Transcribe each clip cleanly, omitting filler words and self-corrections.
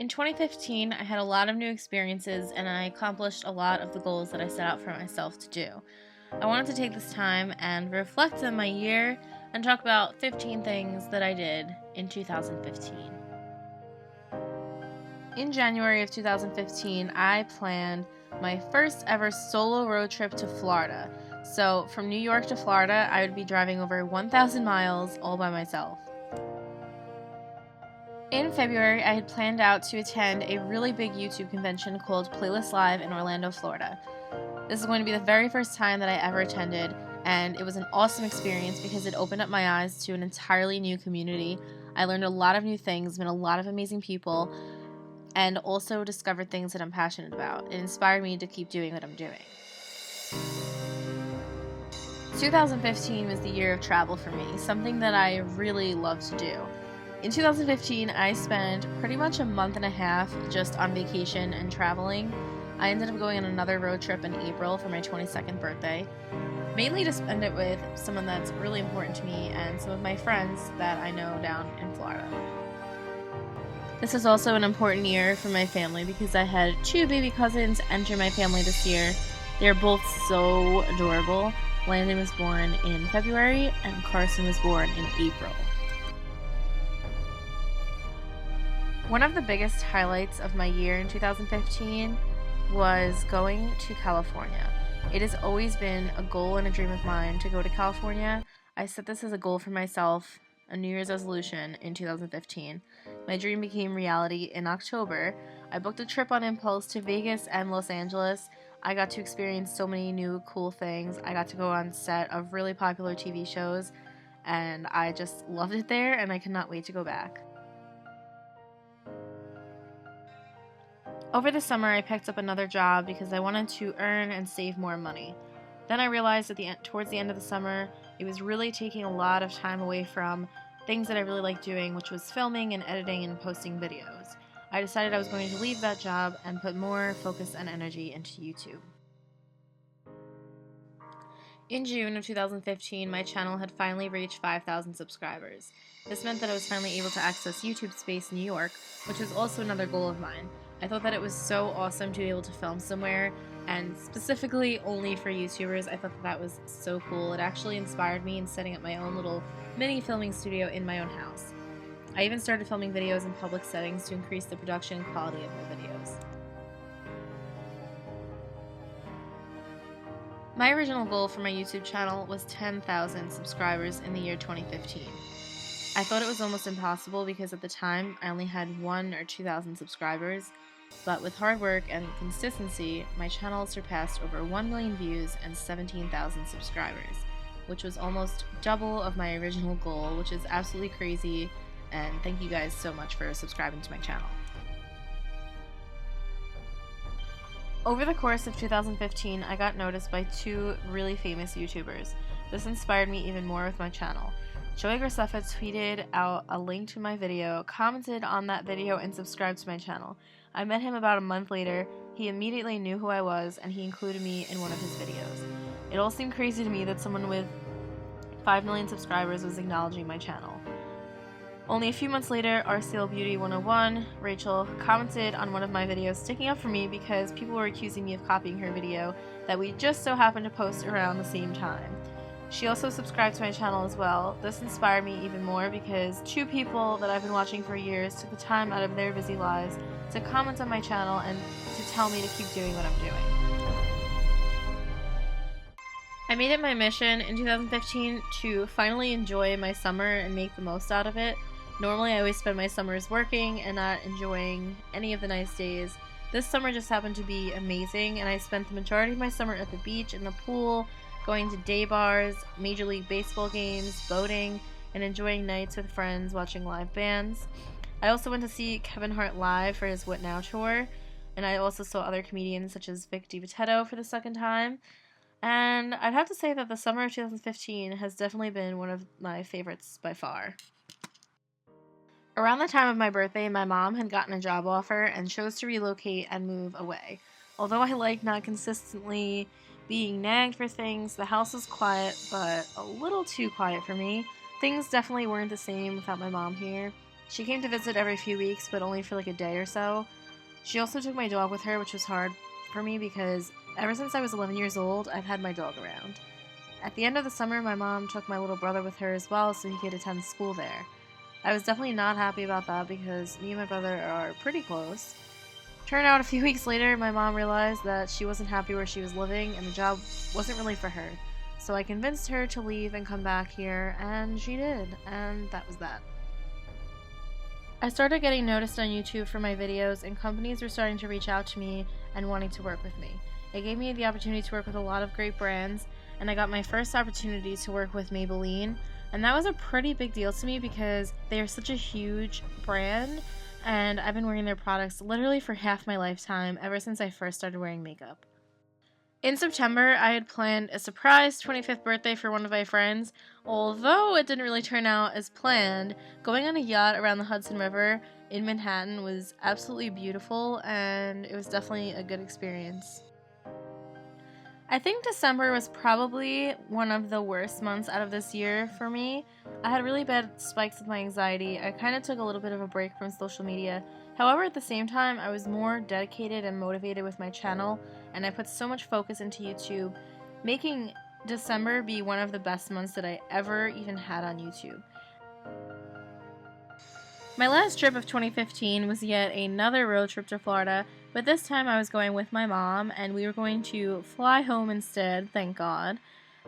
In 2015, I had a lot of new experiences and I accomplished a lot of the goals that I set out for myself to do. I wanted to take this time and reflect on my year and talk about 15 things that I did in 2015. In January of 2015, I planned my first ever solo road trip to Florida. So, from New York to Florida, I would be driving over 1,000 miles all by myself. In February, I had planned out to attend a really big YouTube convention called Playlist Live in Orlando, Florida. This is going to be the very first time that I ever attended, and it was an awesome experience because it opened up my eyes to an entirely new community. I learned a lot of new things, met a lot of amazing people, and also discovered things that I'm passionate about. It inspired me to keep doing what I'm doing. 2015 was the year of travel for me, something that I really love to do. In 2015, I spent pretty much a month and a half just on vacation and traveling. I ended up going on another road trip in April for my 22nd birthday, mainly to spend it with someone that's really important to me and some of my friends that I know down in Florida. This is also an important year for my family because I had 2 baby cousins enter my family this year. They're both so adorable. Landon was born in February and Carson was born in April. One of the biggest highlights of my year in 2015 was going to California. It has always been a goal and a dream of mine to go to California. I set this as a goal for myself, a New Year's resolution in 2015. My dream became reality in October. I booked a trip on impulse to Vegas and Los Angeles. I got to experience so many new cool things. I got to go on set of really popular TV shows, and I just loved it there, and I cannot wait to go back. Over the summer, I picked up another job because I wanted to earn and save more money. Then I realized towards the end of the summer, it was really taking a lot of time away from things that I really liked doing, which was filming and editing and posting videos. I decided I was going to leave that job and put more focus and energy into YouTube. In June of 2015, my channel had finally reached 5,000 subscribers. This meant that I was finally able to access YouTube space in New York, which was also another goal of mine. I thought that it was so awesome to be able to film somewhere, and specifically only for YouTubers. I thought that was so cool. It actually inspired me in setting up my own little mini filming studio in my own house. I even started filming videos in public settings to increase the production quality of my videos. My original goal for my YouTube channel was 10,000 subscribers in the year 2015. I thought it was almost impossible because at the time I only had 1,000 or 2,000 subscribers, but with hard work and consistency, my channel surpassed over 1 million views and 17,000 subscribers, which was almost double of my original goal, which is absolutely crazy, and thank you guys so much for subscribing to my channel. Over the course of 2015, I got noticed by 2 really famous YouTubers. This inspired me even more with my channel. Joey Graceffa tweeted out a link to my video, commented on that video, and subscribed to my channel. I met him about a month later. He immediately knew who I was, and he included me in one of his videos. It all seemed crazy to me that someone with 5 million subscribers was acknowledging my channel. Only a few months later, RCL Beauty 101, Rachel, commented on one of my videos sticking up for me because people were accusing me of copying her video that we just so happened to post around the same time. She also subscribed to my channel as well. This inspired me even more because 2 people that I've been watching for years took the time out of their busy lives to comment on my channel and to tell me to keep doing what I'm doing. I made it my mission in 2015 to finally enjoy my summer and make the most out of it. Normally I always spend my summers working and not enjoying any of the nice days. This summer just happened to be amazing, and I spent the majority of my summer at the beach, in the pool, going to day bars, Major League Baseball games, boating, and enjoying nights with friends watching live bands. I also went to see Kevin Hart live for his What Now tour, and I also saw other comedians such as Vic DiVitetto for the second time. And I'd have to say that the summer of 2015 has definitely been one of my favorites by far. Around the time of my birthday, my mom had gotten a job offer and chose to relocate and move away. Although I like not consistently being nagged for things. The house was quiet, but a little too quiet for me. Things definitely weren't the same without my mom here. She came to visit every few weeks, but only for like a day or so. She also took my dog with her, which was hard for me because ever since I was 11 years old, I've had my dog around. At the end of the summer, my mom took my little brother with her as well so he could attend school there. I was definitely not happy about that because me and my brother are pretty close. Turned out a few weeks later, my mom realized that she wasn't happy where she was living and the job wasn't really for her. So I convinced her to leave and come back here, and she did, and that was that. I started getting noticed on YouTube for my videos, and companies were starting to reach out to me and wanting to work with me. It gave me the opportunity to work with a lot of great brands, and I got my first opportunity to work with Maybelline, and that was a pretty big deal to me because they are such a huge brand, and I've been wearing their products literally for half my lifetime ever since I first started wearing makeup. In September, I had planned a surprise 25th birthday for one of my friends. Although it didn't really turn out as planned, going on a yacht around the Hudson River in Manhattan was absolutely beautiful, and it was definitely a good experience. I think December was probably one of the worst months out of this year for me. I had really bad spikes with my anxiety. I kind of took a little bit of a break from social media. However, at the same time, I was more dedicated and motivated with my channel, and I put so much focus into YouTube, making December be one of the best months that I ever even had on YouTube. My last trip of 2015 was yet another road trip to Florida, but this time I was going with my mom, and we were going to fly home instead, thank God.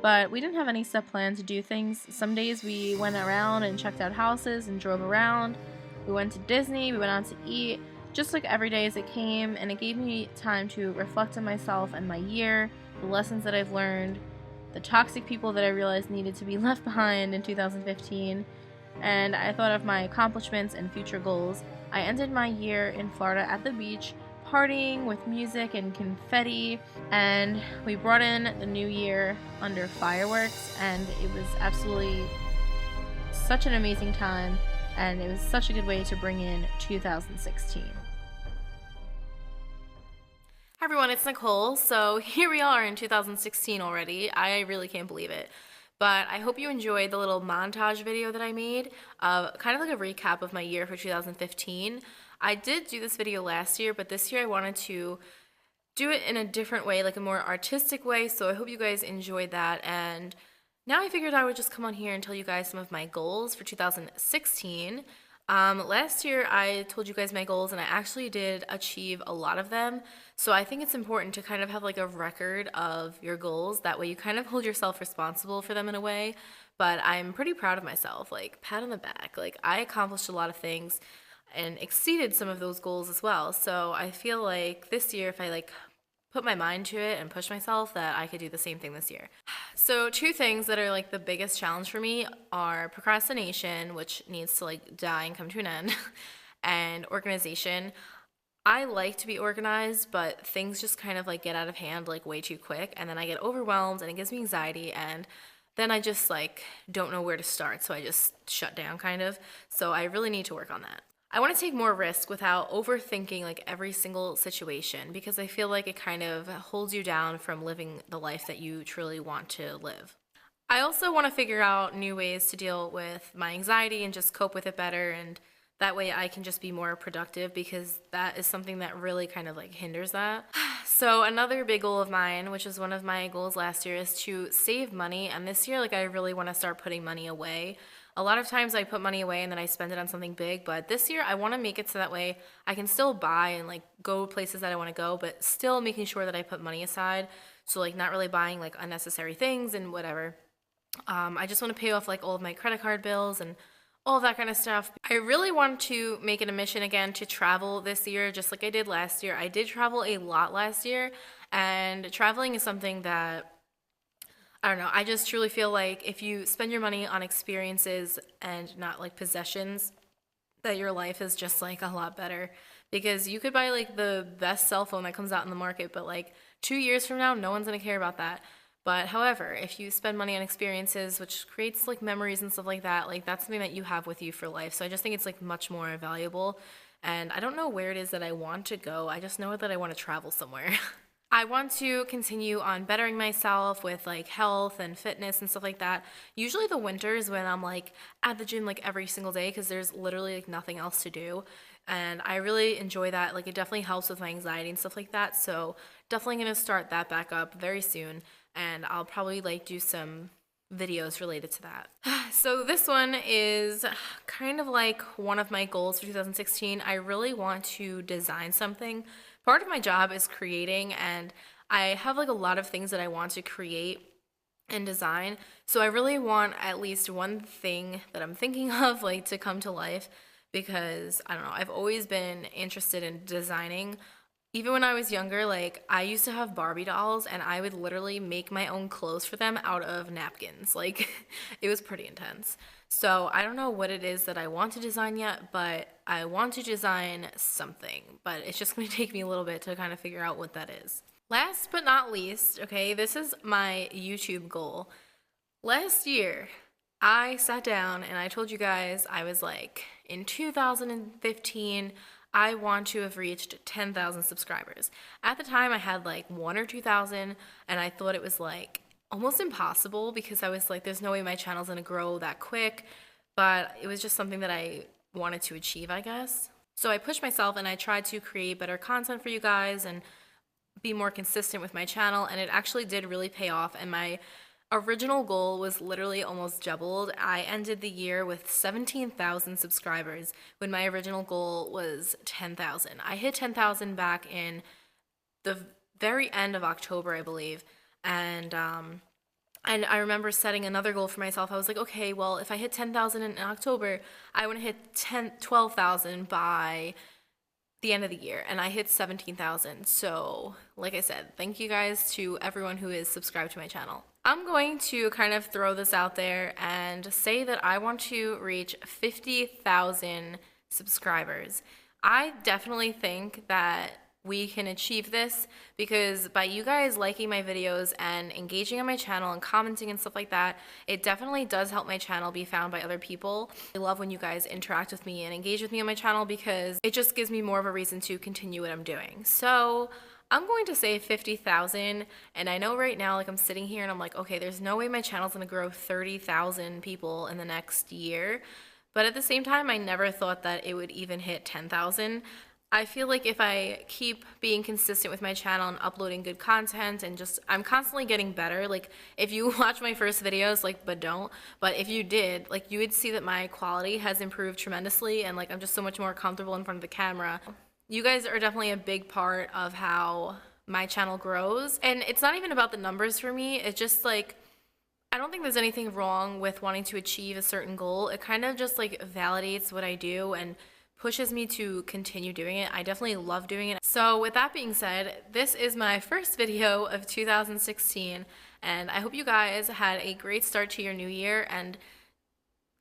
But we didn't have any set plan to do things. Some days we went around and checked out houses and drove around. We went to Disney, we went out to eat, just like every day as it came, and it gave me time to reflect on myself and my year, the lessons that I've learned, the toxic people that I realized needed to be left behind in 2015, and I thought of my accomplishments and future goals. I ended my year in Florida at the beach, partying with music and confetti, and we brought in the new year under fireworks, and it was absolutely such an amazing time, and it was such a good way to bring in 2016. Hi everyone, it's Nicole. So here we are in 2016 already. I really can't believe it. But I hope you enjoyed the little montage video that I made, kind of like a recap of my year for 2015. I did do this video last year, but this year I wanted to do it in a different way, like a more artistic way, so I hope you guys enjoyed that. And now I figured I would just come on here and tell you guys some of my goals for 2016. Last year I told you guys my goals, and I actually did achieve a lot of them. So I think it's important to kind of have like a record of your goals. That way you kind of hold yourself responsible for them in a way. But I'm pretty proud of myself, like pat on the back. Like I accomplished a lot of things and exceeded some of those goals as well. So I feel like this year, if I like put my mind to it and push myself, that I could do the same thing this year. So two things that are like the biggest challenge for me are procrastination, which needs to like die and come to an end, and organization. I like to be organized, but things just kind of like get out of hand like way too quick, and then I get overwhelmed and it gives me anxiety, and then I just like don't know where to start, so I just shut down kind of. So I really need to work on that. I want to take more risk without overthinking like every single situation, because I feel like it kind of holds you down from living the life that you truly want to live. I also want to figure out new ways to deal with my anxiety and just cope with it better, and that way I can just be more productive, because that is something that really kind of like hinders that. So another big goal of mine, which was one of my goals last year, is to save money, and this year like I really want to start putting money away. A lot of times I put money away and then I spend it on something big, but this year I want to make it so that way I can still buy and like go places that I want to go, but still making sure that I put money aside. So like not really buying like unnecessary things and whatever. I just want to pay off like all of my credit card bills and all of that kind of stuff. I really want to make it a mission again to travel this year, just like I did last year. I did travel a lot last year, and traveling is something that I don't know, I just truly feel like if you spend your money on experiences and not like possessions, that your life is just like a lot better. Because you could buy like the best cell phone that comes out in the market, but like 2 years from now, no one's gonna care about that. But however, if you spend money on experiences, which creates like memories and stuff like that, like that's something that you have with you for life. So I just think it's like much more valuable. And I don't know where it is that I want to go. I just know that I want to travel somewhere. I want to continue on bettering myself with like health and fitness and stuff like that. Usually the winters when I'm like at the gym like every single day because there's literally like nothing else to do. And I really enjoy that. Like it definitely helps with my anxiety and stuff like that. So definitely gonna start that back up very soon. And I'll probably like do some videos related to that. So this one is kind of like one of my goals for 2016. I really want to design something. Part of my job is creating, and I have like a lot of things that I want to create and design. So I really want at least one thing that I'm thinking of like to come to life because I don't know, I've always been interested in designing. Even when I was younger, like I used to have Barbie dolls and I would literally make my own clothes for them out of napkins. Like it was pretty intense. So I don't know what it is that I want to design yet, but I want to design something. But it's just going to take me a little bit to kind of figure out what that is. Last but not least, okay, this is my YouTube goal. Last year, I sat down and I told you guys I was like, in 2015, I want to have reached 10,000 subscribers. At the time, I had like 1,000 or 2,000, and I thought it was like almost impossible because I was like, there's no way my channel's gonna grow that quick. But it was just something that I wanted to achieve, I guess. So I pushed myself and I tried to create better content for you guys and be more consistent with my channel, and it actually did really pay off. And my original goal was literally almost doubled. I ended the year with 17,000 subscribers when my original goal was 10,000. I hit 10,000 back in the very end of October, I believe. And I remember setting another goal for myself. I was like, okay, well, if I hit 10,000 in October, I want to hit 12,000 by the end of the year, and I hit 17,000. So like I said, thank you guys to everyone who is subscribed to my channel. I'm going to kind of throw this out there and say that I want to reach 50,000 subscribers. I definitely think that we can achieve this because by you guys liking my videos and engaging on my channel and commenting and stuff like that, it definitely does help my channel be found by other people. I love when you guys interact with me and engage with me on my channel because it just gives me more of a reason to continue what I'm doing. So I'm going to say 50,000, and I know right now, like I'm sitting here and I'm like, okay, there's no way my channel's gonna grow 30,000 people in the next year. But at the same time, I never thought that it would even hit 10,000. I feel like if I keep being consistent with my channel and uploading good content and just, I'm constantly getting better. Like if you watch my first videos, like, but if you did, like you would see that my quality has improved tremendously and like I'm just so much more comfortable in front of the camera. You guys are definitely a big part of how my channel grows. And it's not even about the numbers for me. It's just like, I don't think there's anything wrong with wanting to achieve a certain goal. It kind of just like validates what I do and pushes me to continue doing it. I definitely love doing it. So with that being said, this is my first video of 2016, and I hope you guys had a great start to your new year and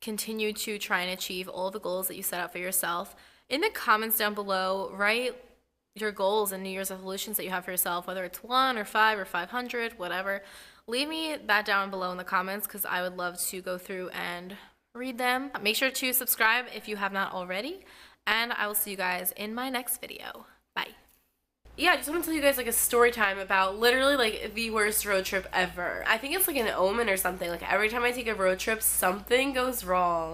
continue to try and achieve all the goals that you set out for yourself. In the comments down below, write your goals and New Year's resolutions that you have for yourself, whether it's 1 or 5 or 500, whatever. Leave me that down below in the comments because I would love to go through and read them. Make sure to subscribe if you have not already, and I will see you guys in my next video. Bye. Yeah, I just want to tell you guys like a story time about literally like the worst road trip ever. I think it's like an omen or something. Like every time I take a road trip, something goes wrong.